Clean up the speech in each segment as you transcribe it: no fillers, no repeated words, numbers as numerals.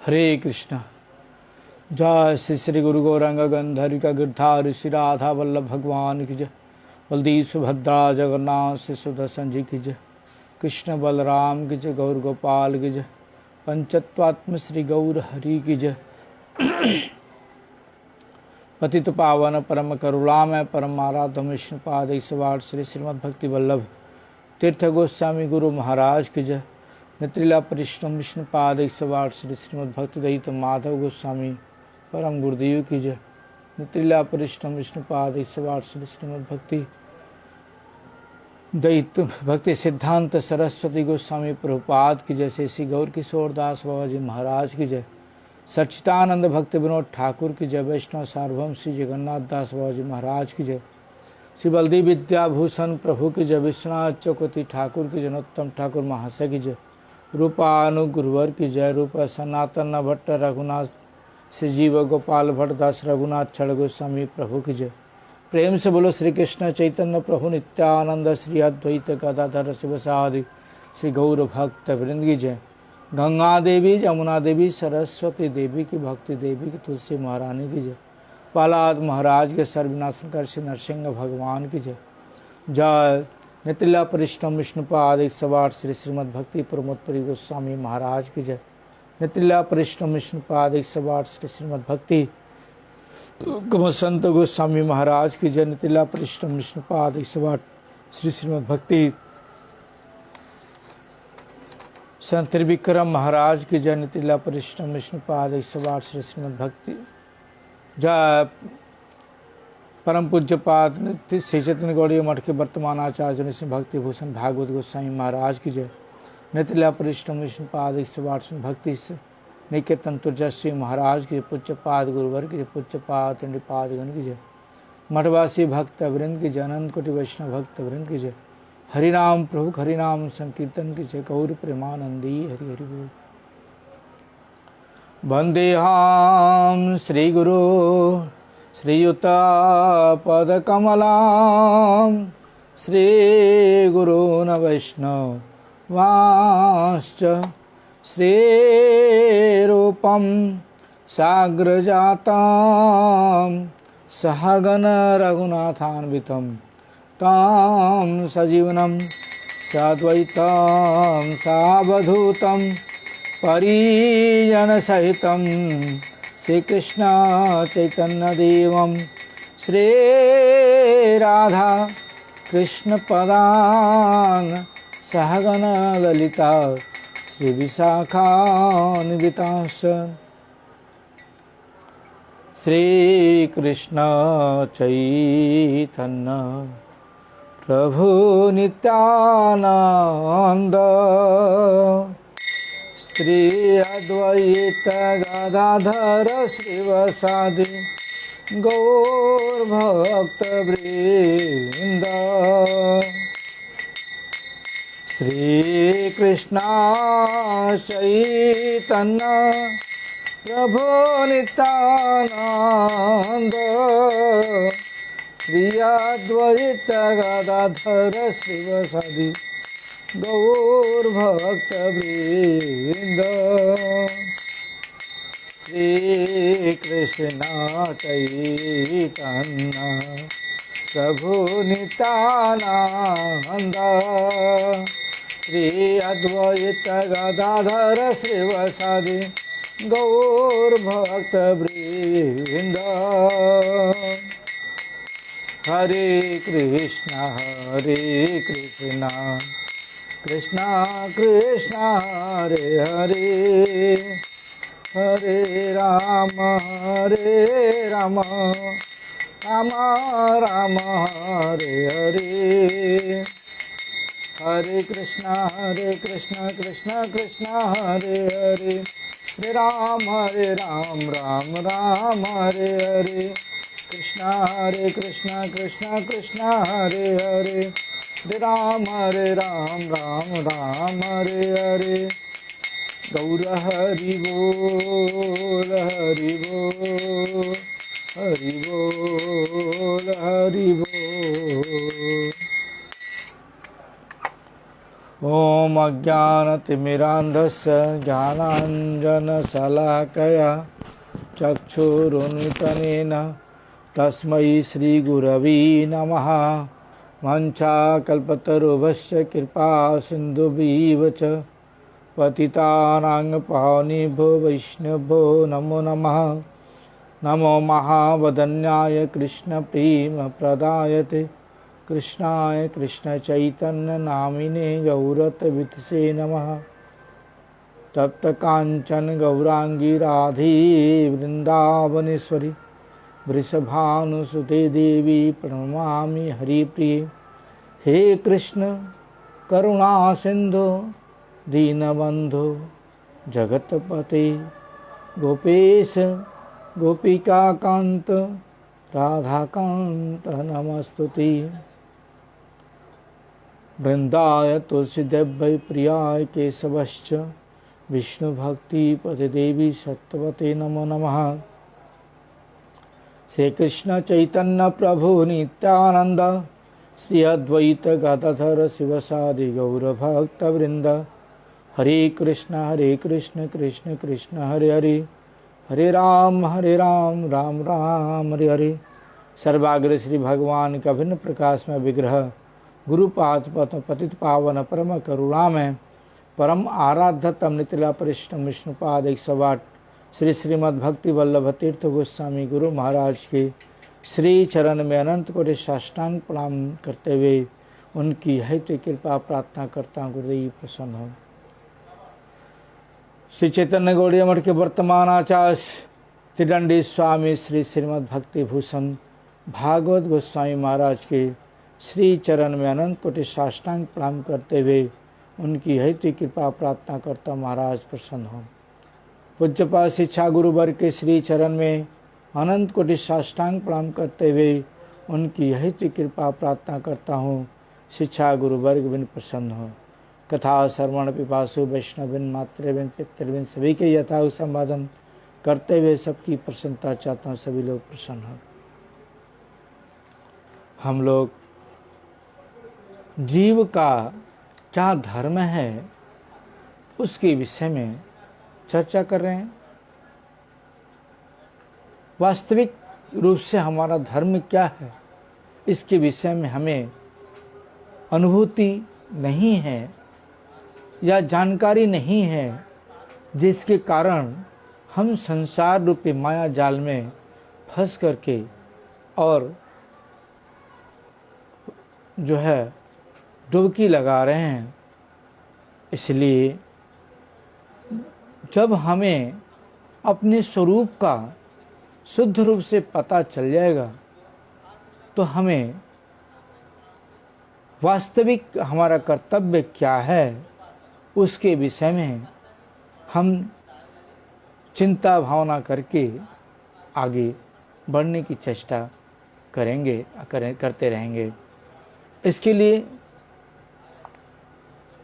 हरे कृष्णा। जय श्री श्री गुरु गौरांग गंधर्व का गिरधार श्री राधा वल्लभ भगवान की जय। बलदेव सुभद्रा जगन्नाथ श्री सुदर्शन जी की जय। कृष्ण बलराम की जय। गौर गोपाल की जय। पंचत्वात्म श्री गौर हरि की जय। पतित पावन परम करुणामय परम आराध्य विष्णुपाद ईश्वर श्री श्रीमद् भक्ति वल्लभ तीर्थ गोस्वामी गुरु महाराज की जय। नित्रिला परिश्रम विष्णुपाद ईश्वर श्री श्रीमद् भक्ति दयित माधव गोस्वामी परम गुरुदेव की जय। नित्रिला परिश्रम विष्णुपाद ईश्वर श्री श्रीमद् भक्ति दयित भक्ति सिद्धांत सरस्वती गोस्वामी प्रभुपाद की जय। श्री गौर किशोर दास बाबा जी महाराज की जय। सच्चिदानंद भक्ति विनोद ठाकुर की जय। वैष्णव सार्वभौम श्री जगन्नाथ दास बाबा जी महाराज की जय। श्री बलदेव विद्याभूषण प्रभु की जय। विश्वनाथ चौकती ठाकुर की जय। नरोत्तम ठाकुर महाशय की जय। रूपानुगुरुवर की जय। रूप सनातन भट्ट रघुनाथ श्री जीव गोपाल भट्ट दास रघुनाथ छड़ गोस्वामी प्रभु की जय। प्रेम से बोलो श्री कृष्ण चैतन्य प्रभु नित्यानंद श्री अद्वैत गदाधर शिवसादि श्री गौर भक्त वृंद की जय। गंगा देवी जमुना देवी सरस्वती देवी की भक्ति देवी की तुलसी महारानी की जय। प्रहलाद महाराज के सर्वनाशनकर श्री नरसिंह भगवान की जय। जय नित्रिला परिश्रम विष्णुपाद ईश्वर श्री श्रीमद् भक्ति प्रमोदपुरी गोस्वामी महाराज की जय। नित्रिला परिश्रम विष्णुपाद ईश्वर श्री श्रीमद् भक्ति संत गोस्वामी महाराज की जय। नित्रिला परिश्रम विष्णुपाद ईश्वर श्री श्रीमद् भक्ति संत त्रिविक्रम महाराज की जय। नित्रिला परिश्रम विष्णुपाद ईश्वर श्री श्रीमद् भक्ति जय। परम पूज्यपाद श्री चैतन्य गौड़ीय मठ के वर्तमान आचार्य श्री भक्ति भूषण भागवत गोस्वामी महाराज की जय। नित्रिला परिश्रम विष्णुपाद ईश्वर श्री भक्ति निकेतन तुर्जस्वी महाराज की पूज्यपाद गुरुवर की पूज्यपाद त्रिपादगण की जय। मठवासी भक्त वृंद की जय। अनंत कोटि वैष्णव भक्त वृंद की जय। हरिनाम प्रभु हरिनाम संकीर्तन की जय। गौर प्रेमानंदी हरि हरि बोल। वंदेहाम श्री गुरु श्रीयुता पदकमलां श्री गुरून् वैष्णवांश्च श्रीरूपं साग्रजातां सहगण रघुनाथान्वितं तां सजीवनं साद्वैतं सावधूतं परिजनसहितं श्रीकृष्ण चैतन्यदेवं श्रीराधा कृष्णपदान् सहगण ललिता श्रीविशाखान्वितांश्च श्रीकृष्ण चैतन्य प्रभु नित्यानंद श्री अद्वैत गदाधर श्रीवासादि गौर भक्त वृंद। श्री कृष्ण चैतन्य प्रभु नित्यानंद श्री अद्वैत गदाधर श्रीवासादि गौर भक्त वृंद। श्री कृष्ण चैतन्य प्रभु नित्यानंद श्री अद्वैत गदाधर श्रीवासादि गौर भक्त वृंद। हरे कृष्ण कृष्ण कृष्ण हरे हरे हरे राम राम राम हरे हरे। हरे कृष्ण कृष्ण कृष्ण हरे हरे हरे राम राम राम हरे हरे। कृष्ण कृष्ण हरे हरे हरे राम राम हरे हरे। गौर हरि बोल हरि बोल हरि बोल हरि बोल। ॐ अज्ञानतिमिरान्धस्य ज्ञानाञ्जनशलाकया चक्षुरुन्मिलितं तस्मै श्रीगुरवे नमः। वाञ्छाकल्पतरुभ्यश्च कृपा सिन्धुभ्यैव च पतितानां पावनेभ्यो वैष्णवो नमो नमः। नमो महावदन्याय कृष्णप्रेमप्रदायते कृष्णाय कृष्णचैतन्यनामिने गौरतवितसे नमः। तप्तकाञ्चन गौरांगी राधे वृन्दावनेश्वरी वृषभानुसुते देवी प्रणमामि हरिप्रिये। हे कृष्ण करुणा सिंधु दीनबंधु जगतपते गोपेश गोपिकाकांत राधाकांत नमस्तुते। वृंदाय तुलसीदेव्यै प्रियाय केशवश्च विष्णुभक्तिपते देवी सत्यवते नमो नमः। श्री कृष्ण चैतन्य प्रभु नित्यानंद श्री अद्वैत गदाधर शिवसादि गौरभक्तवृंद। हरे कृष्ण कृष्ण कृष्ण हरे हरे हरे राम राम राम हरे हरे। सर्वाग्र श्री भगवान का भिन्न प्रकाश में विग्रह गुरुपाद पतित पावन परम करुणामय परम आराध्य तम नितिला परिष्टम विष्णुपाद 108 श्री श्रीमद् भक्ति वल्लभ तीर्थ गोस्वामी गुरु महाराज के श्री चरण में अनंत कोटि साष्टांग प्रणाम करते हुए उनकी हैत्य कृपा प्रार्थना करता हूँ गुरुदेव प्रसन्न हो। श्री चैतन्य गौड़ीय मठ के वर्तमान आचार्य त्रिदंडी स्वामी श्री श्रीमद् भक्ति भूषण भागवत गोस्वामी महाराज के श्री चरण में अनंत कोटि साष्टांग प्रणाम करते हुए उनकी हैत्य कृपा प्रार्थना करता महाराज प्रसन्न हो। पूज्यपाद शिक्षा गुरु वर्ग के श्री चरण में अनंत कोटि साष्टांग प्रणाम करते हुए उनकी हैत्य कृपा प्रार्थना करता हूँ शिक्षा गुरु वर्ग बिन प्रसन्न हो। कथा श्रवण पिपासु वैष्णविन मातृविन पितृविन सभी के यथावत संवादन करते हुए सबकी प्रसन्नता चाहता हूँ, सभी लोग प्रसन्न हो। हम लोग जीव का क्या धर्म है उसके विषय में चर्चा कर रहे हैं। वास्तविक रूप से हमारा धर्म क्या है इसके विषय में हमें अनुभूति नहीं है या जानकारी नहीं है, जिसके कारण हम संसार रूपी माया जाल में फंस करके और जो है डुबकी लगा रहे हैं। इसलिए जब हमें अपने स्वरूप का शुद्ध रूप से पता चल जाएगा तो हमें वास्तविक हमारा कर्तव्य क्या है उसके विषय में हम चिंता भावना करके आगे बढ़ने की चेष्टा करते रहेंगे। इसके लिए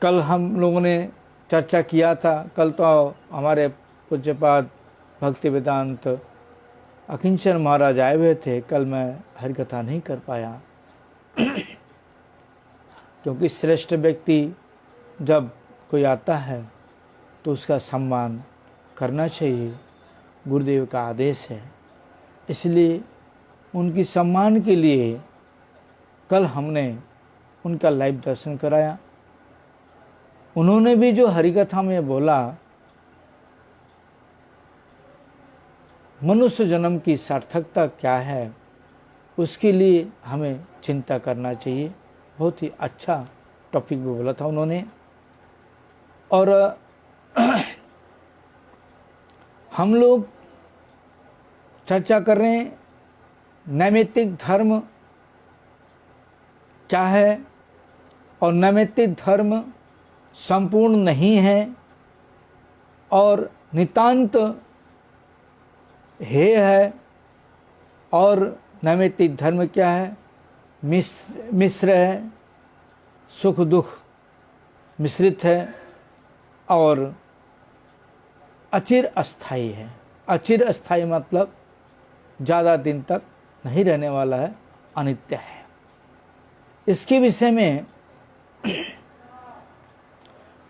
कल हम लोगों ने चर्चा किया था। कल तो हमारे पूज्यपाद भक्ति वेदांत अकिंचन महाराज आए हुए थे। कल मैं हरिकथा नहीं कर पाया क्योंकि श्रेष्ठ व्यक्ति जब कोई आता है तो उसका सम्मान करना चाहिए, गुरुदेव का आदेश है। इसलिए उनकी सम्मान के लिए कल हमने उनका लाइव दर्शन कराया। उन्होंने भी जो हरिकथा में बोला, मनुष्य जन्म की सार्थकता क्या है उसके लिए हमें चिंता करना चाहिए। बहुत ही अच्छा टॉपिक भी बोला था उन्होंने। और हम लोग चर्चा कर रहे हैं नैमित्तिक धर्म क्या है और नैमित्तिक धर्म संपूर्ण नहीं है और नितांत हेय है। और नैमित्तिक धर्म क्या है? मिश्र है, सुख दुख मिश्रित है और अचिर अस्थाई है। अचिर अस्थाई मतलब ज़्यादा दिन तक नहीं रहने वाला है, अनित्य है। इसके विषय में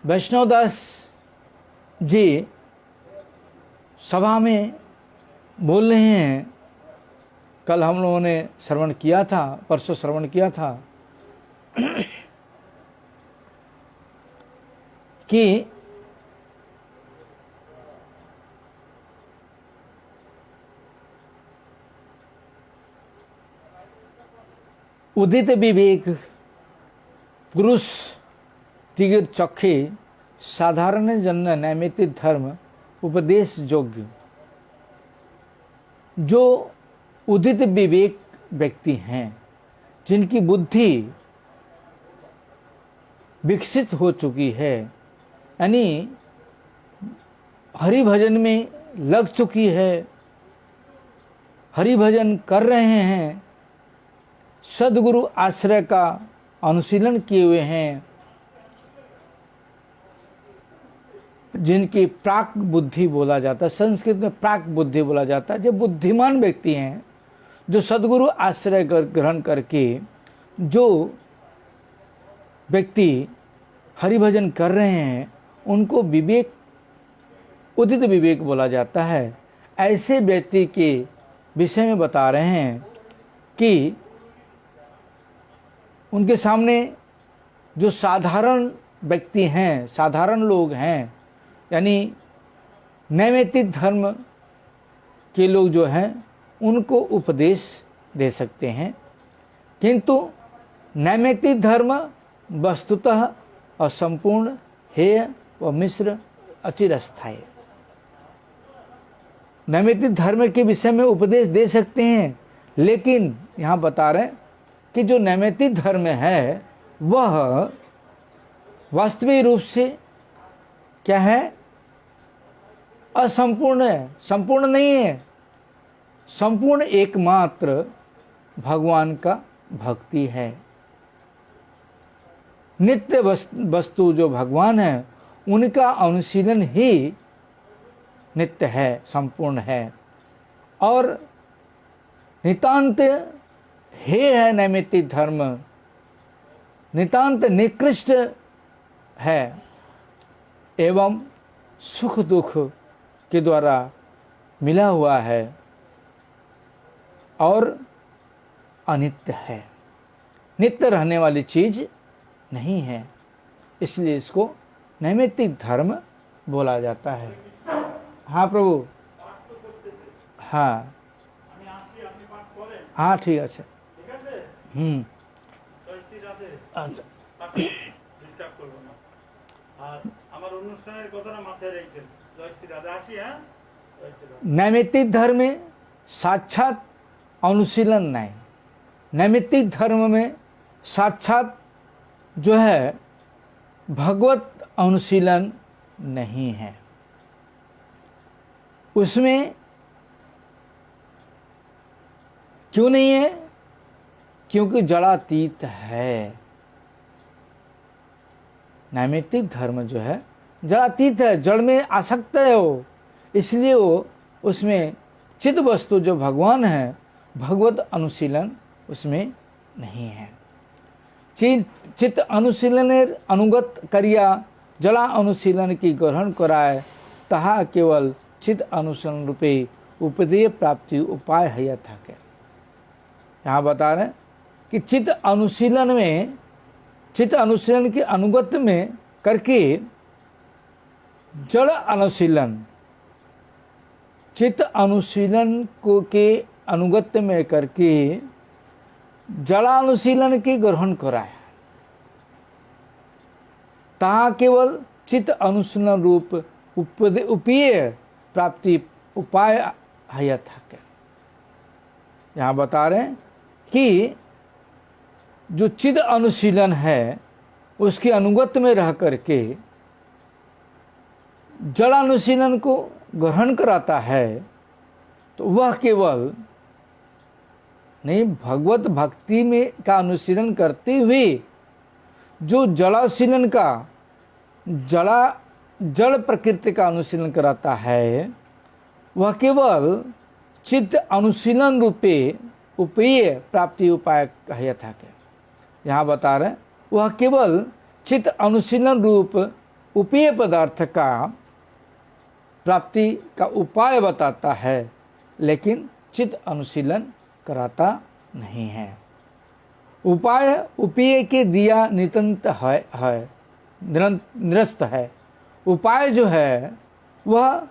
वैष्णवदास जी सभा में बोल रहे हैं, कल हम लोगों ने श्रवण किया था, परसों श्रवण किया था कि उदित विवेक पुरुष तिगिर चखे साधारण जन नैमित्तिक धर्म उपदेश योग्य। जो उदित विवेक व्यक्ति हैं, जिनकी बुद्धि विकसित हो चुकी है, यानी हरि भजन में लग चुकी है, हरि भजन कर रहे हैं, सदगुरु आश्रय का अनुशीलन किए हुए हैं, जिनकी प्राक बुद्धि बोला जाता है, संस्कृत में प्राक बुद्धि बोला जाता है, जो बुद्धिमान व्यक्ति हैं, जो सदगुरु आश्रय ग्रहण करके जो व्यक्ति हरिभजन कर रहे हैं, उनको विवेक, उदित विवेक बोला जाता है। ऐसे व्यक्ति के विषय में बता रहे हैं कि उनके सामने जो साधारण व्यक्ति हैं, साधारण लोग हैं, यानी नैमित्तिक धर्म के लोग जो हैं, उनको उपदेश दे सकते हैं, किंतु नैमित्तिक धर्म वस्तुतः असंपूर्ण, हेय व मिश्र, अचिरस्थायी। नैमित्तिक धर्म के विषय में उपदेश दे सकते हैं, लेकिन यहाँ बता रहे हैं कि जो नैमित्तिक धर्म है वह वास्तविक रूप से क्या है? असंपूर्ण है, संपूर्ण नहीं है। संपूर्ण एकमात्र भगवान का भक्ति है। नित्य वस्तु जो भगवान है, उनका अनुशीलन ही नित्य है, संपूर्ण है, और नितांत हे है नैमित्तिक धर्म, नितांत निकृष्ट है एवं सुख दुख के द्वारा मिला हुआ है और अनित्य है, नित्य रहने वाली चीज नहीं है, इसलिए इसको नैमित्तिक धर्म बोला जाता है। हाँ प्रभु, हाँ हाँ ठीक है। अच्छा नैमित्तिक धर्म में साक्षात अनुशीलन नहीं, नैमित्तिक धर्म में साक्षात जो है भगवत अनुशीलन नहीं है। उसमें क्यों नहीं है? क्योंकि जड़ातीत है। नैमित्तिक धर्म जो है जड़ातीत है, जड़ में आसक्त है वो, इसलिए वो उसमें चित्त वस्तु जो भगवान है, भगवत अनुशीलन उसमें नहीं है। चित्त अनुशीलनेर अनुगत करिया जड़ा अनुशीलन की ग्रहण कराए, तहा केवल चित्त अनुशीलन रूपे उपदेय प्राप्ति उपाय है यथा के। यहाँ बता रहे कि चित्त अनुशीलन में, चित्त अनुशीलन के अनुगत में करके जड़ अनुशीलन, चित्त अनुशीलन को के अनुगत में करके जड़ानुशीलन के ग्रहण कराया, ता केवल चित्त अनुशीलन रूप उपेय प्राप्ति उपाय है था। यहाँ बता रहे हैं कि जो चित्त अनुशीलन है उसके अनुगत में रह करके जड़ानुशीलन को ग्रहण कराता है, तो वह केवल नहीं, भगवत भक्ति में का अनुशीलन करते हुए जो जड़ाशीलन का, जड़ प्रकृति का अनुशीलन कराता है, वह केवल चित्त अनुशीलन रूपे उपेय प्राप्ति उपाय है यथा के। यहाँ बता रहे वह केवल चित्त अनुशीलन रूप उपेय पदार्थ का प्राप्ति का उपाय बताता है, लेकिन चित्त अनुशीलन कराता नहीं है। उपाय उपेय के दिया नितंत है निरस्त है। उपाय जो है वह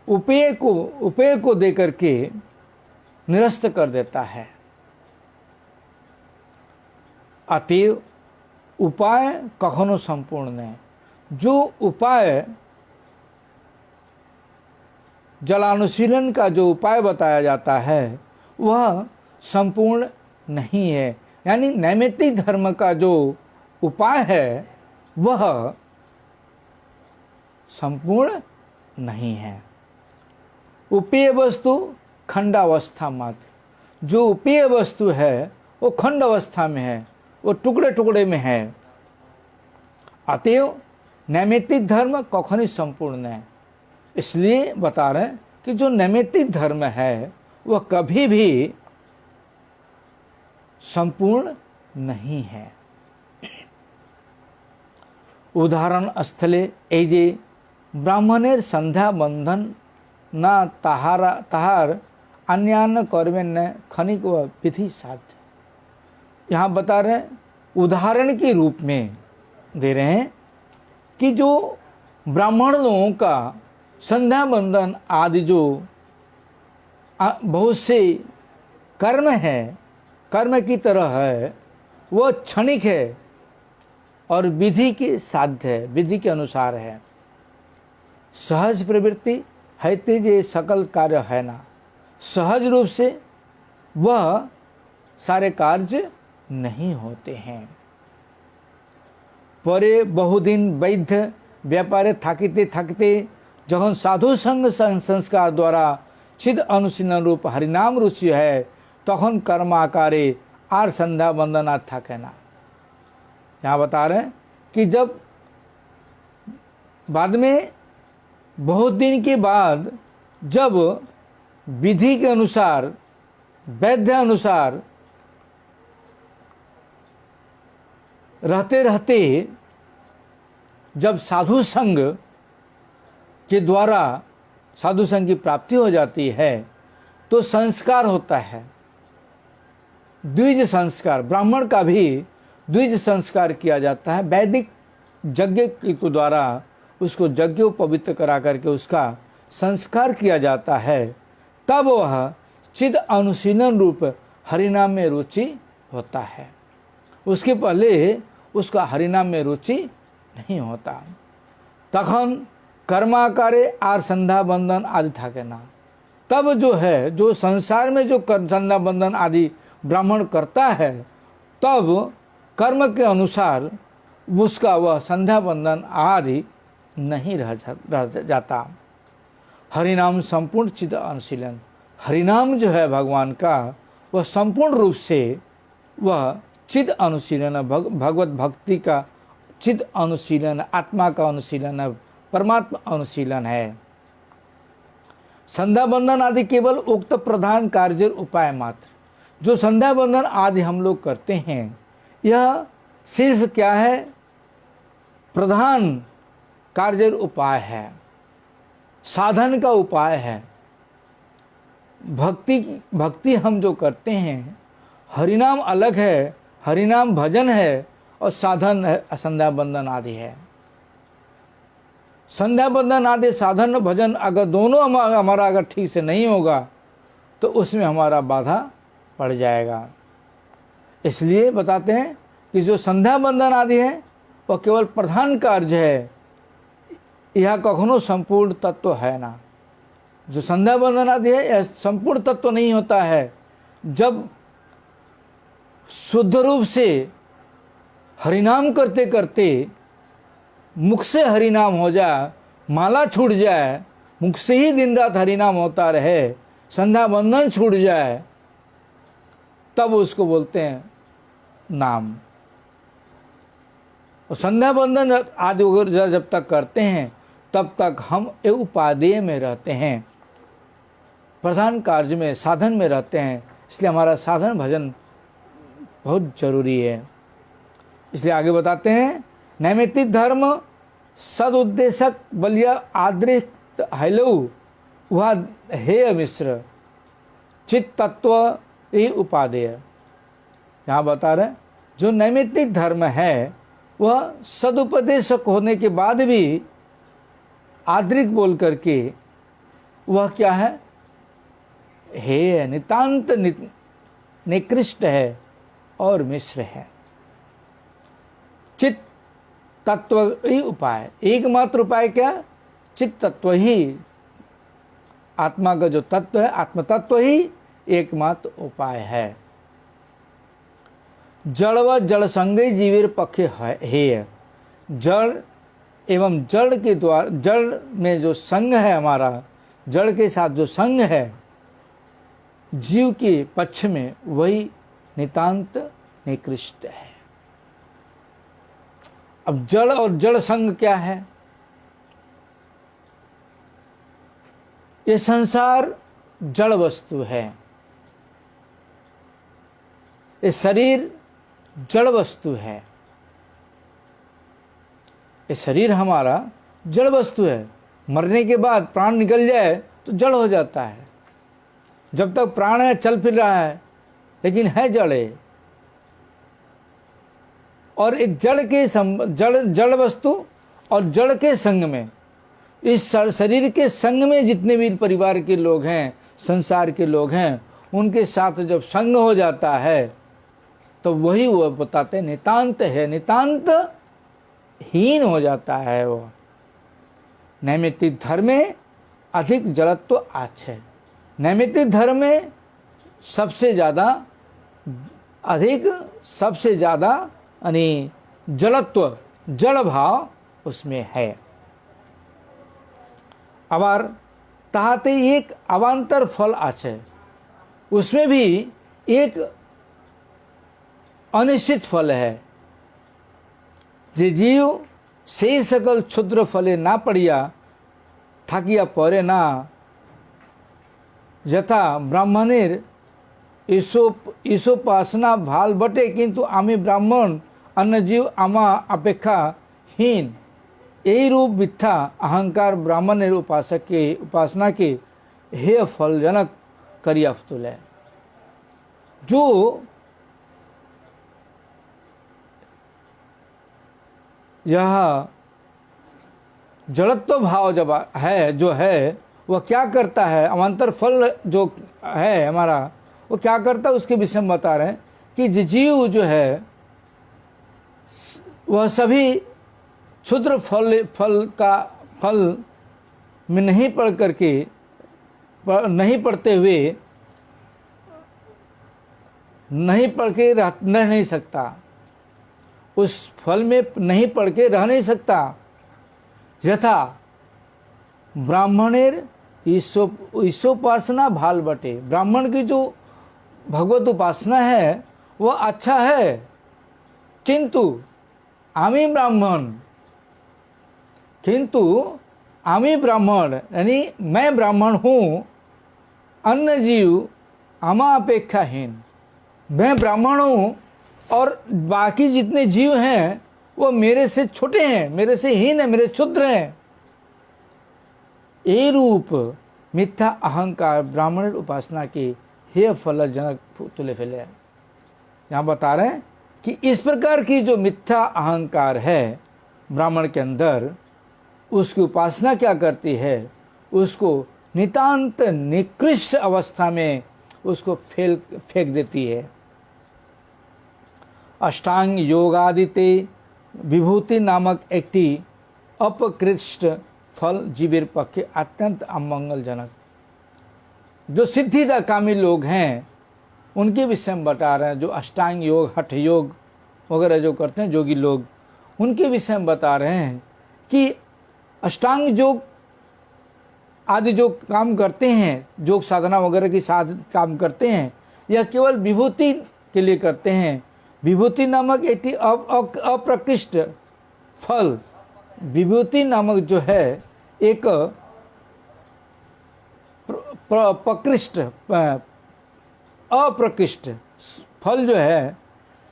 उपेय को देकर के निरस्त कर देता है। अतएव उपाय कखनो संपूर्ण नहीं। जो उपाय जलानुशीलन का जो उपाय बताया जाता है वह संपूर्ण नहीं है, यानी नैमित्तिक धर्म का जो उपाय है वह संपूर्ण नहीं है। उपेय वस्तु खंडावस्था मात्र। जो उपेय वस्तु है वो खंड अवस्था में है, वो टुकड़े टुकड़े में है। अतएव नैमित्तिक धर्म कखनो संपूर्ण नहीं। इसलिए बता रहे हैं कि जो नैमित्तिक धर्म है वह कभी भी संपूर्ण नहीं है। उदाहरण स्थले एजे ब्राह्मणेर संध्या बंधन न ताहार अन्यान्न कर्मेण्य खनिक व विधि साध्य। यहाँ बता रहे हैं, उदाहरण के रूप में दे रहे हैं कि जो ब्राह्मण लोगों का संध्या बंधन आदि जो बहुत से कर्म है, कर्म की तरह है, वह क्षणिक है और विधि के साध्य है, विधि के अनुसार है। सहज प्रवृत्ति है तेजे सकल कार्य है ना। सहज रूप से वह सारे कार्य नहीं होते हैं। परे बहुदिन वैद्य व्यापारे থাকিতে থাকিতে যখন साधु संग संस्कार द्वारा चिद अनुशीलन रूप हरिनाम रुचि है तখন कर्म आकारे आर संध्या बंदना থাকে ना। यहाँ बता रहे हैं कि जब बाद में बहुत दिन के बाद जब विधि के अनुसार वैद्य अनुसार रहते रहते जब साधु संग के द्वारा साधु संग की प्राप्ति हो जाती है तो संस्कार होता है, द्विज संस्कार। ब्राह्मण का भी द्विज संस्कार किया जाता है। वैदिक यज्ञ के द्वारा उसको यज्ञ पवित्र करा करके उसका संस्कार किया जाता है। तब वह चिद अनुशीलन रूप हरिनाम में रुचि होता है। उसके पहले उसका हरिनाम में रुचि नहीं होता। तखन कर्माकारे आर संध्या बंधन आदि থাকে ना। तब जो है, जो संसार में जो संध्या बंधन आदि ब्राह्मण करता है, तब कर्म के अनुसार उसका वह संध्या बंधन आदि नहीं रह जाता। हरिनाम संपूर्ण चिद अनुशीलन। हरिनाम जो है भगवान का, वह संपूर्ण रूप से वह चिद अनुशीलन, भगवत भक्ति का चिद अनुशीलन, आत्मा का अनुशीलन, परमात्मा अनुशीलन है। संध्या बंधन आदि केवल उक्त प्रधान कार्य उपाय मात्र। जो संध्या बंधन आदि हम लोग करते हैं यह सिर्फ क्या है, प्रधान कार्य उपाय है, साधन का उपाय है। भक्ति हम जो करते हैं, हरिनाम अलग है, हरिनाम भजन है और साधन है संध्या बंधन आदि है। संध्या बंधन आदि साधन भजन अगर दोनों हमारा अगर ठीक से नहीं होगा तो उसमें हमारा बाधा पड़ जाएगा। इसलिए बताते हैं कि जो संध्या बंधन आदि है वह केवल प्रधान कार्य है, यह कखनो संपूर्ण तत्व है ना। जो संध्या बंधन आदि है यह संपूर्ण तत्व नहीं होता है। जब शुद्ध रूप से हरिनाम करते करते मुख से हरिनाम हो जाए, माला छूट जाए, मुख से ही दिन रात हरिनाम होता रहे, संध्या बंधन छूट जाए, तब उसको बोलते हैं नाम। और संध्या बंधन आदि वगैरह जब तक करते हैं तब तक हम एक उपादेय में रहते हैं, प्रधान कार्य में, साधन में रहते हैं। इसलिए हमारा साधन भजन बहुत जरूरी है। इसलिए आगे बताते हैं, नैमित्तिक धर्म सदुद्देशक बलिया आदृत हैलऊ वह हेय मिश्र चित्त तत्व ही उपादेय। यहाँ बता रहे जो नैमित्तिक धर्म है वह सदुपदेशक होने के बाद भी आदृत बोल करके वह क्या है, हेय नितांत निकृष्ट है और मिश्र है। चित्त तत्व ही उपाय, एकमात्र उपाय क्या, चित्त तत्व ही, आत्मा का जो तत्व है आत्म तत्व ही एकमात्र उपाय है। जड़ व जड़ संगे जीवेर पक्षे हेय, जड़ एवं जड़ के द्वारा, जड़ में जो संग है हमारा, जड़ के साथ जो संग है जीव के पक्ष में वही नितांत निकृष्ट है। अब जड़ और जड़ संग क्या है, ये संसार जड़ वस्तु है, ये शरीर जड़ वस्तु है, ये शरीर हमारा जड़ वस्तु है। मरने के बाद प्राण निकल जाए तो जड़ हो जाता है, जब तक प्राण है चल फिर रहा है लेकिन है जड़। और एक जड़ के जड़ वस्तु और जड़ के संग में, इस शरीर के संग में जितने भी परिवार के लोग हैं, संसार के लोग हैं, उनके साथ जब संग हो जाता है तो वही वो बताते नितांत है, नितांत हीन हो जाता है। वो नैमित्तिक धर्म में अधिक जड़त्व आच्छे, नैमित्तिक धर्म में सबसे ज़्यादा अधिक, सबसे ज़्यादा यानी जड़त्व, जड़ भाव उसमें है। आबार ताहाते एक अवान्तर फल आछे, उसमें भी एक अनिश्चित फल है। जे जीव से सकल क्षुद्र फले ना पड़िया থাকিয়া পরে না, যথা ব্রাহ্মণের ঈশোপাসনা ভাল বটে কিন্তু আমি ব্রাহ্মণ অন্য জীব আমা অপেক্ষা হীন, এই रूप मिथ्या अहंकार ब्राह्मणेर उपासक के उपासना के हेय फलजनक करिया तुले। जो यह जड़त्व भाव जब है जो है वह क्या करता है, अवान्तर फल जो है हमारा वो क्या करता है उसके विषय में बता रहे हैं कि जीव जो है वह सभी क्षुद्र फल में नहीं पढ़ करके, नहीं पढ़ते हुए नहीं पढ़ के रह नहीं सकता, उस फल में नहीं पढ़ के रह नहीं सकता। यथा ब्राह्मणेर ईशोपासना भाल बटे, ब्राह्मण की जो भगवत उपासना है वह अच्छा है, किंतु आमी ब्राह्मण, किंतु आमी ब्राह्मण यानी मैं ब्राह्मण हूँ, अन्य जीव आमा अपेक्षाहीन, मैं ब्राह्मण हूँ और बाकी जितने जीव हैं वो मेरे से छोटे हैं, मेरे से हीन है, मेरे क्षुद्र हैं। ये रूप मिथ्या अहंकार ब्राह्मण उपासना की हे फलजनक तुले फैले। यहाँ बता रहे हैं कि इस प्रकार की जो मिथ्या अहंकार है ब्राह्मण के अंदर, उसकी उपासना क्या करती है, उसको नितांत निकृष्ट अवस्था में उसको फेंक देती है। अष्टांग योगादिते विभूति नामक एकटी अपकृष्ट फल जीवेर पक्षे अत्यंत अमंगलजनक। जो सिद्धिकामी लोग हैं उनके विषय में बता रहे हैं, जो अष्टांग योग, हठ योग वगैरह जो करते हैं जोगी लोग, उनके विषय में बता रहे हैं कि अष्टांग योग आदि जो काम करते हैं, योग साधना वगैरह के साथ काम करते हैं, यह केवल विभूति के लिए करते हैं। विभूति नामक एक अप्रकृष्ट फल, विभूति नामक जो है एक प्रकृष्ट अप्रकृष्ट फल जो है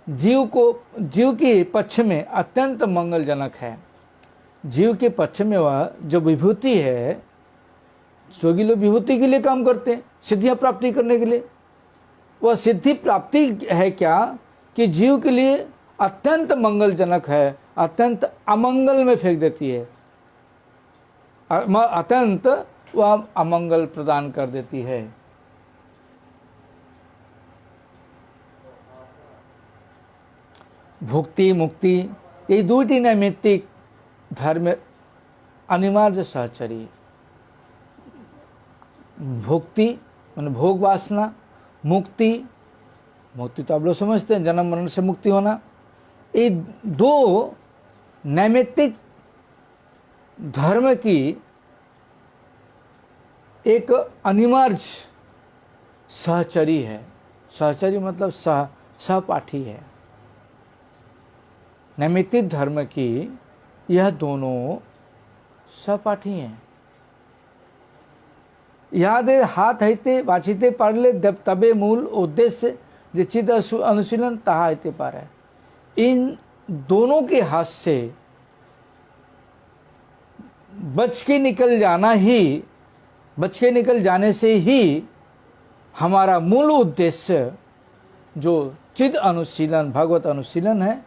जीव के पक्ष में अत्यंत मंगलजनक है। जीव के पक्ष में वह जो विभूति है, जोगी लोग विभूति के लिए काम करते हैं, सिद्धियां प्राप्ति करने के लिए। वह सिद्धि प्राप्ति है क्या कि जीव के लिए अत्यंत मंगलजनक है, अत्यंत अमंगल में फेंक देती है, अत्यंत वह अमंगल प्रदान कर देती है। भुक्ति मुक्ति ये दुईटी नैमित्तिक धर्म अनिवार्य सहचरी। भुक्ति माने भोग वासना, मुक्ति मुक्ति तो आप लोग समझते हैं, जन्म मरण से मुक्ति होना। ये दो नैमित्तिक धर्म की एक अनिवार्य सहचरी है। सहचरी मतलब सहपाठी है। नैमित्तिक धर्म की यह दोनों सहपाठी हैं। याद हाथ हईते बाछीते पारले तबे मूल उद्देश्य जे चिद अनुशीलन तहा हईते पारे। इन दोनों के हाथ से बच के निकल जाने से ही हमारा मूल उद्देश्य जो चिद अनुशीलन भगवत अनुशीलन है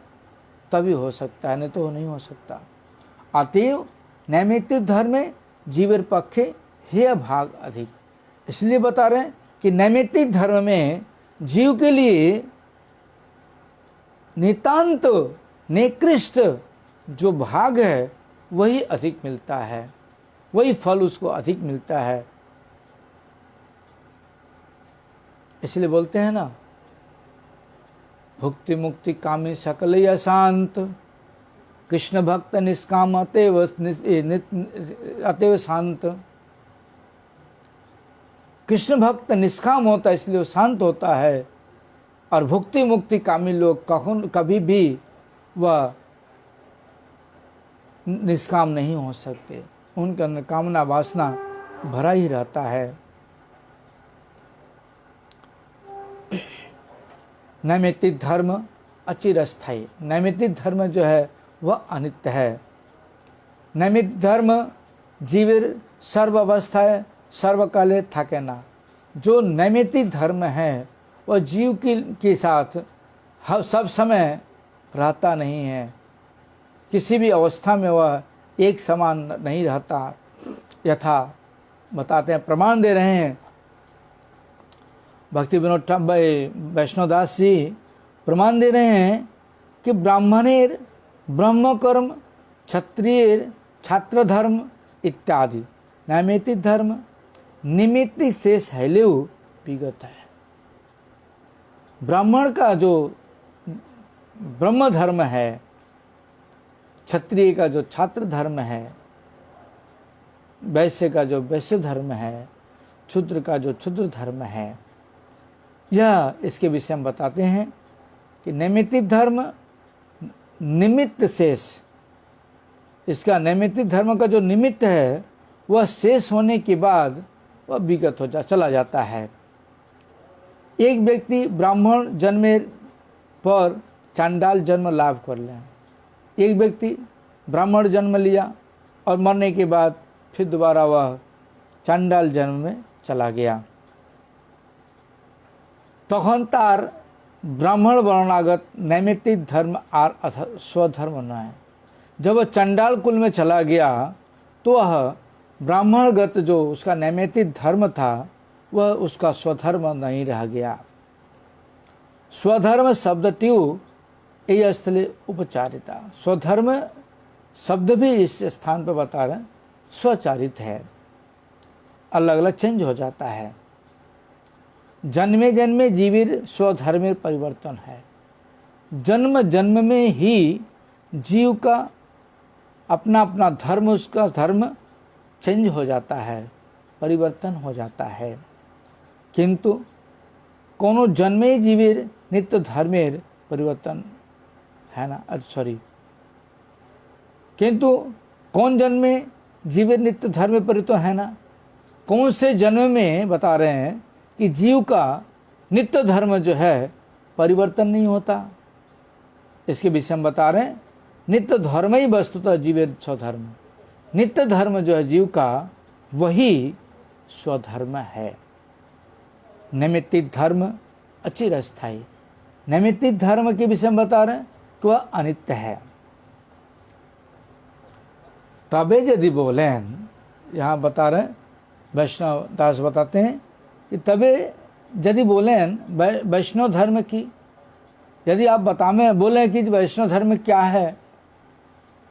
तभी हो सकता है, नहीं तो नहीं हो सकता। अतएव नैमित्तिक धर्म में जीवर पक्षे हेय भाग अधिक। इसलिए बता रहे हैं कि नैमित्तिक धर्म में जीव के लिए नितांत निकृष्ट जो भाग है वही अधिक मिलता है, वही फल उसको अधिक मिलता है। इसलिए बोलते हैं ना, भुक्ति मुक्ति कामी सकल अशांत, कृष्ण भक्त निष्काम अतएव शांत। कृष्ण भक्त निष्काम होता है इसलिए वो शांत होता है, और भुक्ति मुक्ति कामी लोग कभी भी वह निष्काम नहीं हो सकते, उनके अंदर कामना वासना भरा ही रहता है। नैमित्तिक धर्म अचिरस्थायी। नैमित्तिक धर्म जो है वह अनित्य है। नैमित्तिक धर्म जीवर सर्व अवस्थाएं सर्वकाले थके ना। जो नैमित्तिक धर्म है वह जीव के साथ सब समय रहता नहीं है, किसी भी अवस्था में वह एक समान नहीं रहता। यथा बताते हैं, प्रमाण दे रहे हैं भक्ति विनोद वैष्णोदास जी प्रमाण दे रहे हैं कि ब्राह्मणेर ब्रह्मकर्म, क्षत्रियर छात्र धर्म इत्यादि नैमित्तिक धर्म निमित्त से शैलेव विगत है। ब्राह्मण का जो ब्रह्म धर्म है, क्षत्रिय का जो छात्र धर्म है, वैश्य का जो वैश्य धर्म है, क्षुद्र का जो क्षुद्र धर्म है, यह इसके विषय में बताते हैं कि नैमित्तिक धर्म निमित्त शेष, इसका नैमित्तिक धर्म का जो निमित्त है वह शेष होने के बाद वह विगत हो चला जाता है। एक व्यक्ति ब्राह्मण जन्मे पर चांडाल जन्म लाभ कर ले, एक व्यक्ति ब्राह्मण जन्म लिया और मरने के बाद फिर दोबारा वह चांडाल जन्म में चला गया, तखन तार ब्राह्मण वर्णागत नैमित्तिक धर्म और स्वधर्म न है। जब वह चंडाल कुल में चला गया तो वह ब्राह्मणगत जो उसका नैमित्तिक धर्म था वह उसका स्वधर्म नहीं रह गया। स्वधर्म शब्द ट्यू यह स्थले उपचारिता। स्वधर्म शब्द भी इस स्थान पर बता रहे स्वचारित है, अलग अलग चेंज हो जाता है। जन्मे जन्मे जीविर स्वधर्मेर परिवर्तन है। जन्म जन्म में ही जीव का अपना अपना धर्म, उसका धर्म चेंज हो जाता है, परिवर्तन हो जाता है। किंतु कोनो जन्मे जीविर नित्य धर्मेर परिवर्तन है ना, सॉरी, किंतु कौन जन्मे जीविर नित्य धर्म परिवर्तन है ना, कौन से जन्म में बता रहे हैं कि जीव का नित्य धर्म जो है परिवर्तन नहीं होता। इसके विषय में बता रहे हैं नित्य धर्म ही वस्तुतः जीव स्वधर्म। नित्य धर्म जो है जीव का, वही स्वधर्म है। नैमित्तिक धर्म अचिरस्थायी। नैमित्तिक धर्म के विषय में बता रहे हैं कि वह अनित्य है। तबे यदि बोले, यहाँ बता रहे वैष्णव दास बताते हैं कि तबे यदि बोले वैष्णव धर्म की, यदि आप बताएं बोलें कि वैष्णव धर्म क्या है,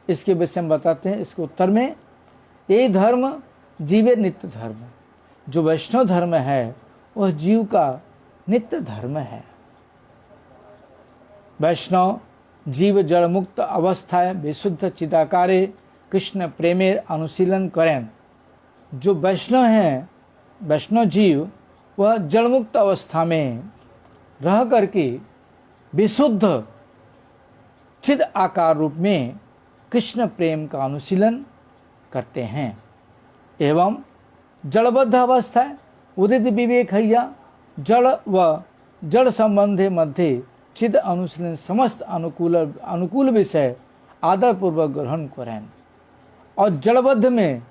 इसके विषय में बताते हैं। इसके उत्तर में, ये धर्म जीव नित्य धर्म। जो वैष्णव धर्म है वह जीव का नित्य धर्म है। वैष्णव जीव जड़ मुक्त अवस्थाएं विशुद्ध चिदाकारे कृष्ण प्रेमेर अनुशीलन करें। जो वैष्णव हैं, वैष्णव जीव, वह जड़मुक्त अवस्था में रह करके विशुद्ध चिद आकार रूप में कृष्ण प्रेम का अनुशीलन करते हैं। एवं जड़बद्ध अवस्था उदित विवेक हैया जड़ व जड़ संबंधे मध्य चिद अनुशीलन समस्त अनुकूल विषय आदर पूर्वक ग्रहण करें। और जड़बद्ध में,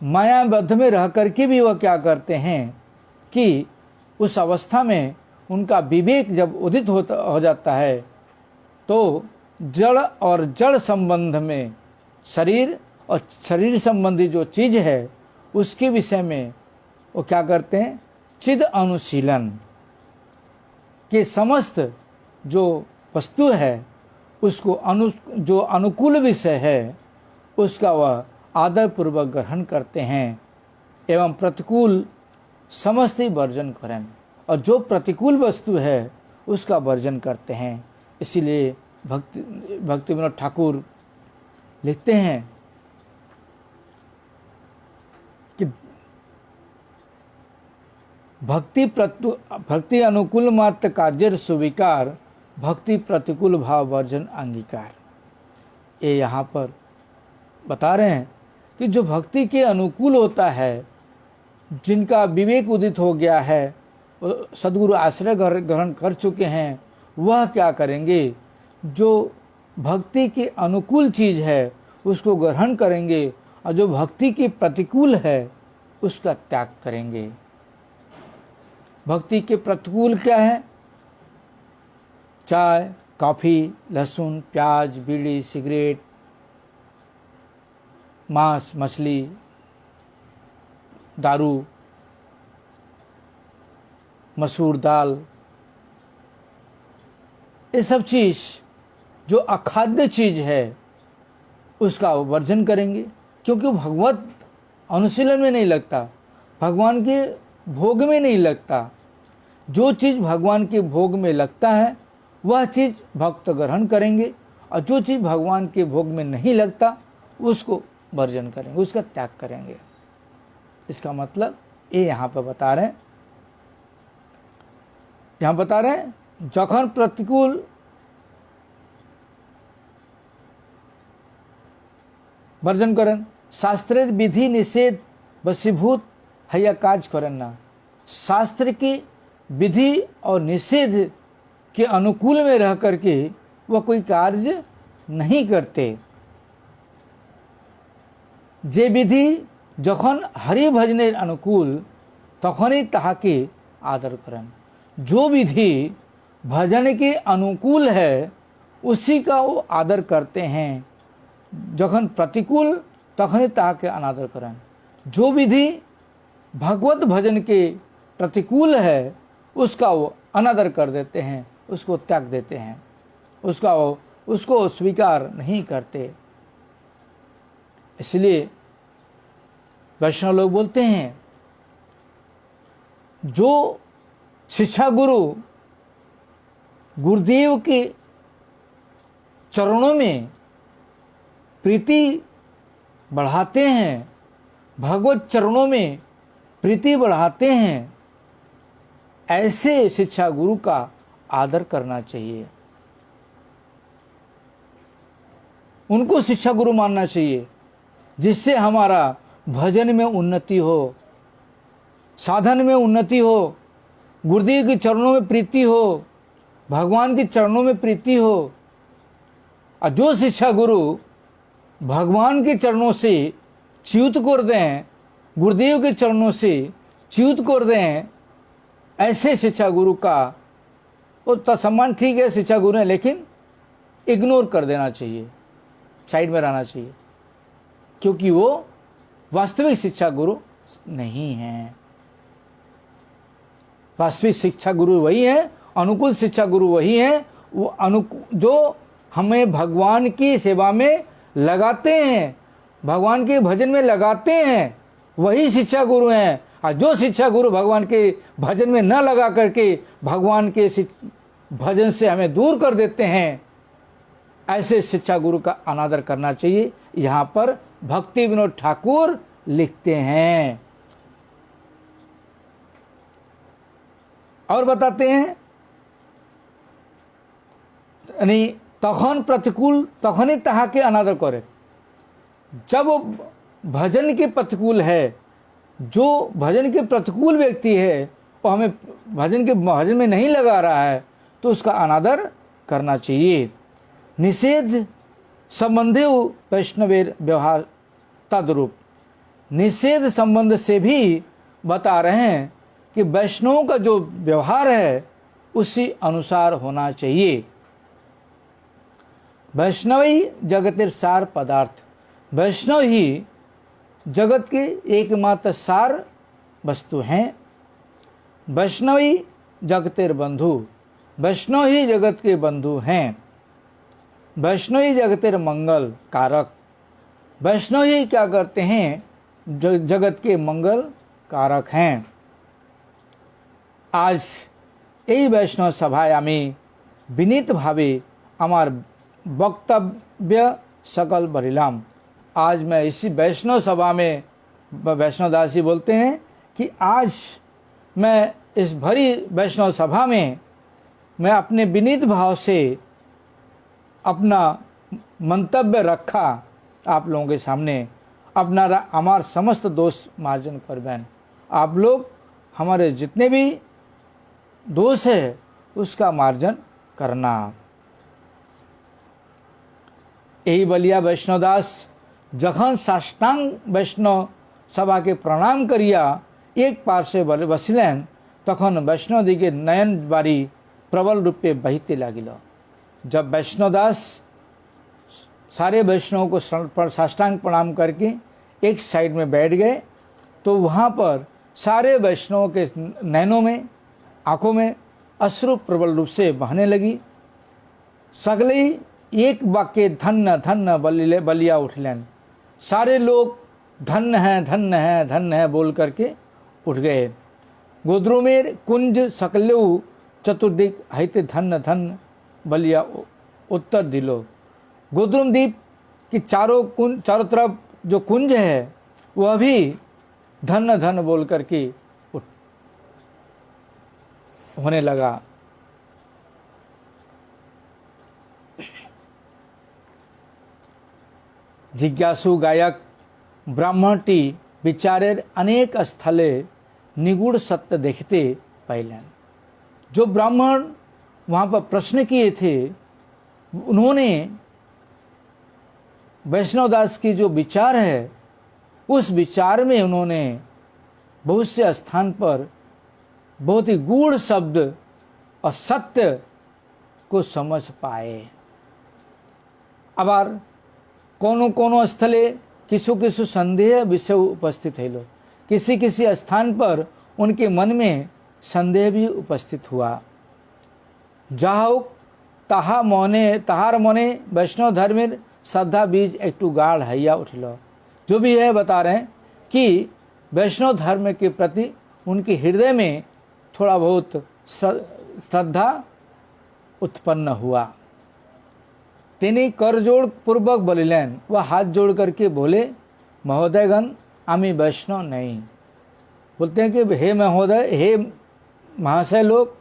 मायाबद्ध में रह करके भी वह क्या करते हैं कि उस अवस्था में उनका विवेक जब उदित हो जाता है तो जड़ और जड़ संबंध में, शरीर और शरीर संबंधी जो चीज़ है उसके विषय में वो क्या करते हैं, चिद अनुशीलन के समस्त जो वस्तु है उसको जो अनुकूल विषय है उसका वह आदर पूर्वक ग्रहण करते हैं एवं प्रतिकूल समस्त ही वर्जन करें। और जो प्रतिकूल वस्तु है उसका वर्जन करते हैं। इसीलिए भक्ति विनोद ठाकुर लिखते हैं कि भक्ति अनुकूल मात्र कार्य स्वीकार, भक्ति प्रतिकूल भाव वर्जन अंगीकार। ये यहाँ पर बता रहे हैं कि जो भक्ति के अनुकूल होता है, जिनका विवेक उदित हो गया है, सद्गुरु आश्रय ग्रहण कर चुके हैं, वह क्या करेंगे, जो भक्ति के अनुकूल चीज़ है उसको ग्रहण करेंगे और जो भक्ति के प्रतिकूल है उसका त्याग करेंगे। भक्ति के प्रतिकूल क्या है? चाय, कॉफ़ी, लहसुन, प्याज, बीड़ी, सिगरेट, मांस, मछली, दारू, मसूर दाल, ये सब चीज़ जो अखाद्य चीज़ है उसका वर्जन करेंगे, क्योंकि भगवत अनुशीलन में नहीं लगता, भगवान के भोग में नहीं लगता। जो चीज़ भगवान के भोग में लगता है वह चीज़ भक्त ग्रहण करेंगे, और जो चीज़ भगवान के भोग में नहीं लगता उसको वर्जन करेंगे, उसका त्याग करेंगे। इसका मतलब ये यहाँ पर बता रहे हैं, यहाँ बता रहे हैं जखन प्रतिकूल वर्जन करें, शास्त्रेर विधि निषेध वशीभूत हैया कार्य करें ना। शास्त्र की विधि और निषेध के अनुकूल में रह करके वह कोई कार्य नहीं करते। जे विधि जखन हरि भजनेर अनुकूल तखनी ताहाके आदर करें। जो विधि भजन के अनुकूल है उसी का वो आदर करते हैं, जखन प्रतिकूल तखनी ताहाके अनादर करें। जो विधि भगवत भजन के प्रतिकूल है उसका वो अनादर कर देते हैं, उसको त्याग देते हैं, उसको स्वीकार नहीं करते। इसलिए वैष्णव लोग बोलते हैं जो शिक्षा गुरुदेव के चरणों में प्रीति बढ़ाते हैं, भगवत चरणों में प्रीति बढ़ाते हैं, ऐसे शिक्षा गुरु का आदर करना चाहिए, उनको शिक्षा गुरु मानना चाहिए, जिससे हमारा भजन में उन्नति हो, साधन में उन्नति हो, गुरुदेव के चरणों में प्रीति हो, भगवान के चरणों में प्रीति हो। और जो शिक्षा गुरु भगवान के चरणों से च्युत कर दें, गुरुदेव के चरणों से च्युत कर दें, ऐसे शिक्षा गुरु का वो सम्मान ठीक है, शिक्षा गुरु है, लेकिन इग्नोर कर देना चाहिए, साइड में रहना चाहिए, क्योंकि वो वास्तविक शिक्षा गुरु नहीं है। वास्तविक शिक्षा गुरु वही है, अनुकूल शिक्षा गुरु वही है, वो जो हमें भगवान की सेवा में लगाते हैं, भगवान के भजन में लगाते हैं, वही शिक्षा गुरु हैं। और जो शिक्षा गुरु भगवान के भजन में न लगा करके भगवान के भजन से हमें दूर कर देते हैं, ऐसे शिक्षा गुरु का अनादर करना चाहिए। यहाँ पर भक्ति विनोद ठाकुर लिखते हैं और बताते हैं, यानी तखन प्रतिकूल तखनी तहा के अनादर करे। जब वो भजन के प्रतिकूल है, जो भजन के प्रतिकूल व्यक्ति है, वो हमें भजन में नहीं लगा रहा है, तो उसका अनादर करना चाहिए। निषेध संबंधे वैष्णवेर व्यवहार तद्रूप, निषेध संबंध से भी बता रहे हैं कि वैष्णवों का जो व्यवहार है उसी अनुसार होना चाहिए। वैष्णवी जगतेर सार पदार्थ, वैष्णव ही जगत के एकमात्र सार वस्तु हैं। वैष्णवी जगतेर बंधु, वैष्णव ही जगत के बंधु हैं। वैष्णव ही जगतेर मंगल कारक, वैष्णव ही क्या करते हैं, जगत के मंगल कारक हैं। आज এই वैष्णव सभाয় আমি বিনীতভাবে আমার वक्तव्य सकल बरिलाम। आज मैं इसी वैष्णव सभा में, वैष्णव दास जी बोलते हैं कि आज मैं इस भरी वैष्णव सभा में मैं अपने विनीत भाव से अपना मंतव्य रखा आप लोगों के सामने। अपना हमार समस्त दोष मार्जन कर बैन, आप लोग हमारे जितने भी दोष है उसका मार्जन करना। यही बलिया वैष्णवदास जखन साष्टांग वैष्णव सभा के प्रणाम करिया एक पार्श्वे बसिलें, तखन वैष्णव दी के नयन बारी प्रबल रूपे बहिते लागिल। जब वैष्णवदास सारे वैष्णवों को साष्टांग प्रणाम करके एक साइड में बैठ गए, तो वहाँ पर सारे वैष्णवों के नैनों में, आंखों में अश्रु प्रबल रूप से बहने लगी। सगले एक वाक्य धन्य धन्य बलिया उठलेन। सारे लोग धन्य है धन्य है धन्य है बोल करके उठ गए। गोद्रुमेर कुंज सकलेऊ चतुर्दिक हईते धन्य धन्य बलिया उत्तर दिलो। गोद्रुम द्वीप की चारों तरफ जो कुंज है वह भी धन्य धन्य बोल करके होने लगा। जिज्ञासु गायक ब्राह्मणटी विचारेर अनेक स्थले निगूढ़ सत्य देखते पाइलें। जो ब्राह्मण वहाँ पर प्रश्न किए थे, उन्होंने वैष्णवदास की जो विचार है उस विचार में उन्होंने बहुत से स्थान पर बहुत ही गूढ़ शब्द और सत्य को समझ पाए। आबार कोनो कोनो स्थले किसु किसु संदेह विषय उपस्थित है। लो किसी किसी स्थान पर उनके मन में संदेह भी उपस्थित हुआ। जाहो तहार मने वैष्णव धर्मेर श्रद्धा बीज एकटू गाढ़ हैया उठलो। जो भी है बता रहे हैं कि वैष्णव धर्म के प्रति उनके हृदय में थोड़ा बहुत श्रद्धा उत्पन्न हुआ। तिनी करजोड़ पूर्वक बोलिलें, वह हाथ जोड़ करके बोले, महोदयगण आमी वैष्णव नहीं। बोलते हैं कि हे महोदय, हे महाशय लोग,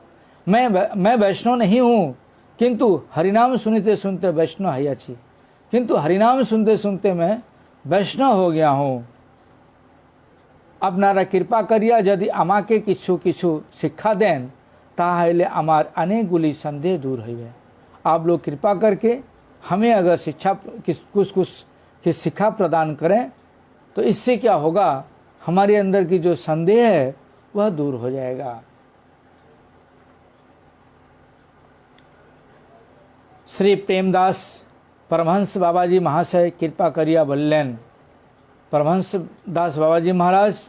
मैं वैष्णव नहीं हूँ, किंतु हरिनाम सुनते सुनते वैष्णव हैया छी। किंतु हरिनाम सुनते सुनते मैं वैष्णव हो गया हूँ। আপনারা कृपा करिया यदि আমাকে কিছু কিছু शिक्षा दें ताहले आमार अनेकगुली संदेह दूर हইবে। आप लोग कृपा करके हमें अगर कुछ की शिक्षा प्रदान करें तो इससे क्या होगा, हमारे अंदर की जो संदेह है वह दूर हो जाएगा। श्री प्रेमदास परमहंस बाबा जी महाशय कृपा करिया बल्लेन। परमहंस दास बाबा जी महाराज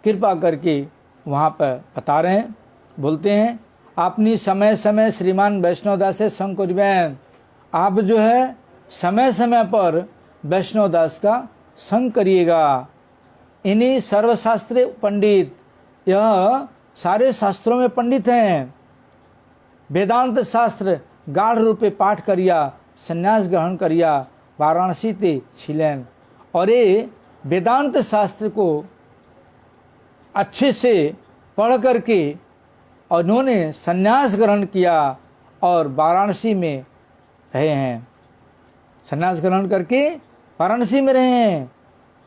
कृपा करके वहाँ पर बता रहे हैं, बोलते हैं, आपनी समय समय श्रीमान वैष्णव दास से संग करिबेन। आप जो है समय समय पर वैष्णव दास का संग करिएगा। इन्हीं सर्वशास्त्र पंडित, यह सारे शास्त्रों में पंडित हैं। वेदांत शास्त्र गाढ़ रूपे पाठ करिया, संन्यास ग्रहण करिया, वाराणसी ते छिलेन। और ये वेदांत शास्त्र को अच्छे से पढ़ करके और उन्होंने संन्यास ग्रहण किया और वाराणसी में रहे हैं। संन्यास ग्रहण करके वाराणसी में रहे हैं।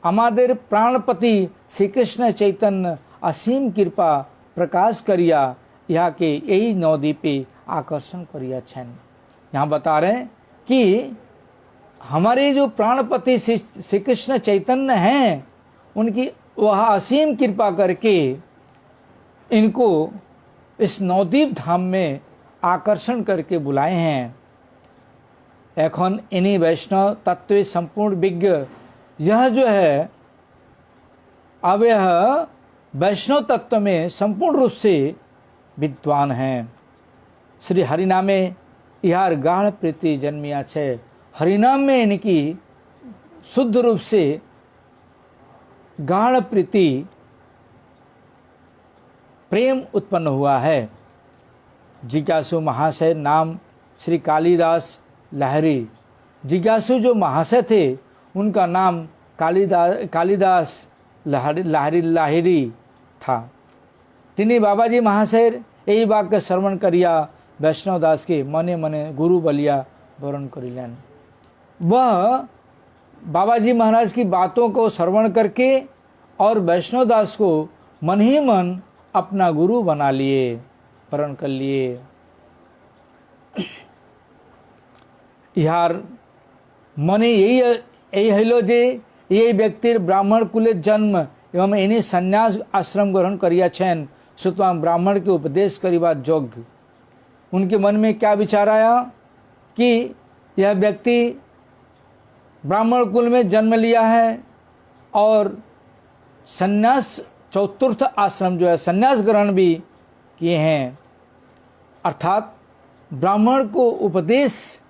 हमारे प्राणपति श्री कृष्ण चैतन्य असीम कृपा प्रकाश करिया, यहाँ के यही नवद्वीपे आकर्षण करिया छन। यहाँ बता रहे हैं कि हमारे जो प्राणपति श्री कृष्ण चैतन्य हैं, उनकी वह असीम कृपा करके इनको इस नवद्वीप धाम में आकर्षण करके बुलाए हैं। एखन इन्हीं वैष्णव तत्व संपूर्ण विज्ञ, यह जो है अब यह वैष्णव तत्व में संपूर्ण रूप से विद्वान हैं। श्री हरिनामे यार गाढ़ प्रीति जन्मिया छे। हरिनाम में इनकी शुद्ध रूप से गाढ़ प्रीति प्रेम उत्पन्न हुआ है। जिज्ञासु महाशय नाम श्री कालिदास लाहिरी। जिज्ञासु जो महाशय थे उनका नाम कालिदास लाहिरी था। तिनी बाबा जी महाशय यही वाक्य श्रवण करिया, वैष्णव दास के मने मने गुरु बलिया वरण करिलेन। वह बाबा जी महाराज की बातों को श्रवण करके और वैष्णव दास को मन ही मन अपना गुरु बना लिए, वरण कर लिए। यार मने यही हलो जे ये व्यक्ति ब्राह्मण कुले जन्म एवं इन्हें संन्यास आश्रम ग्रहण करिया छेन, सुतरां ब्राह्मण के उपदेश करिबा योग्य। उनके मन में क्या विचार आया कि यह व्यक्ति ब्राह्मण कुल में जन्म लिया है और संन्यास चतुर्थ आश्रम जो है संन्यास ग्रहण भी किए हैं, अर्थात ब्राह्मण को उपदेश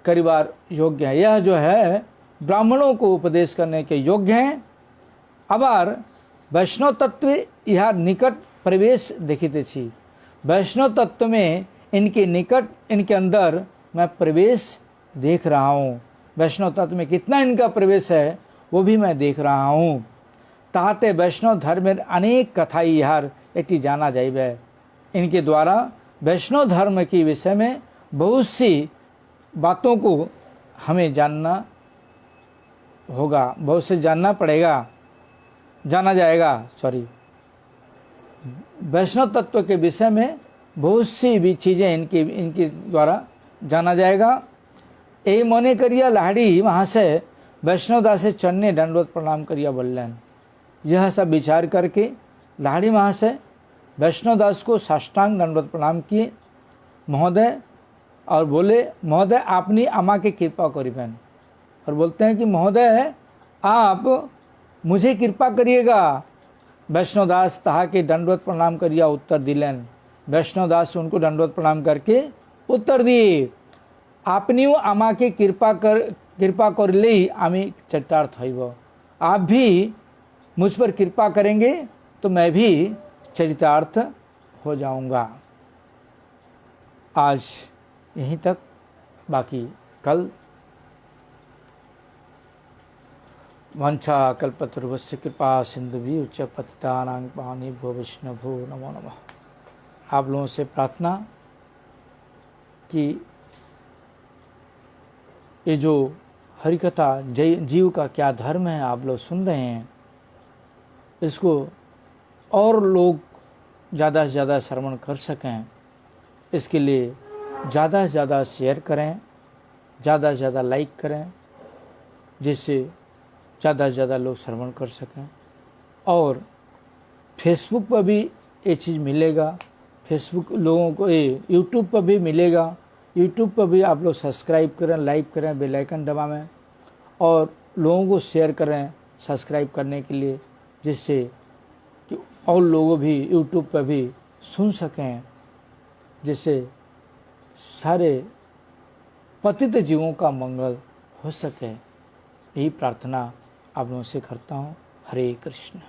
करिबार योग्य है। यह जो है ब्राह्मणों को उपदेश करने के योग्य हैं। अबार वैष्णव तत्व यह निकट प्रवेश देखते छी। वैष्णव तत्व में इनके निकट, इनके अंदर मैं प्रवेश देख रहा हूँ। वैष्णव तत्व में कितना इनका प्रवेश है वो भी मैं देख रहा हूँ। ताहते वैष्णव धर्म में अनेक कथाई यार एटी जाना जाइबे। इनके द्वारा वैष्णव धर्म के विषय में बहुत सी बातों को हमें जानना होगा, बहुत से जानना पड़ेगा, जाना जाएगा। वैष्णव तत्व के विषय में बहुत सी भी चीज़ें इनके द्वारा जाना जाएगा। यही मने करिया लाहड़ी वहाँ से वैष्णव दास से चन्ने दंडवत प्रणाम करिया बोलन। यह सब विचार करके लाहड़ी वहाँ से वैष्णव दास को साष्टांग दंडवत प्रणाम किए महोदय, और बोले महोदय आपनी अम्मा की कृपा करिबेन। और बोलते हैं कि महोदय आप मुझे कृपा करिएगा। वैष्णव दास तहा के दंडवत प्रणाम करिया उत्तर दिलेन। वैष्णव दास उनको दंडवत प्रणाम करके उत्तर दिए, आपनी आमा के कृपा कर ले आमी चरितार्थ हईब। आप भी मुझ पर कृपा करेंगे तो मैं भी चरितार्थ हो जाऊंगा। आज यहीं तक, बाकी कल। वंशा कल्पतरुवस्य कृपा सिंधुभि उच्च पतितानां पावनेभ्यो वैष्णवो नमो नमः। आप लोगों से प्रार्थना कि ये जो हरिकथा जीव का क्या धर्म है आप लोग सुन रहे हैं, इसको और लोग ज़्यादा से ज़्यादा श्रवण कर सकें, इसके लिए ज़्यादा से ज़्यादा शेयर करें ज़्यादा से ज़्यादा लाइक करें, जिससे ज़्यादा से ज़्यादा लोग श्रवण कर सकें। और फेसबुक पर भी ये चीज़ मिलेगा, फेसबुक लोगों को ये यूट्यूब पर भी मिलेगा। यूट्यूब पर भी आप लोग सब्सक्राइब करें, लाइक करें, बेल आइकन दबाएं और लोगों को शेयर करें सब्सक्राइब करने के लिए, जिससे कि और लोग भी यूट्यूब पर भी सुन सकें, जिससे सारे पतित जीवों का मंगल हो सके। यही प्रार्थना आप लोगों से करता हूँ। हरे कृष्ण।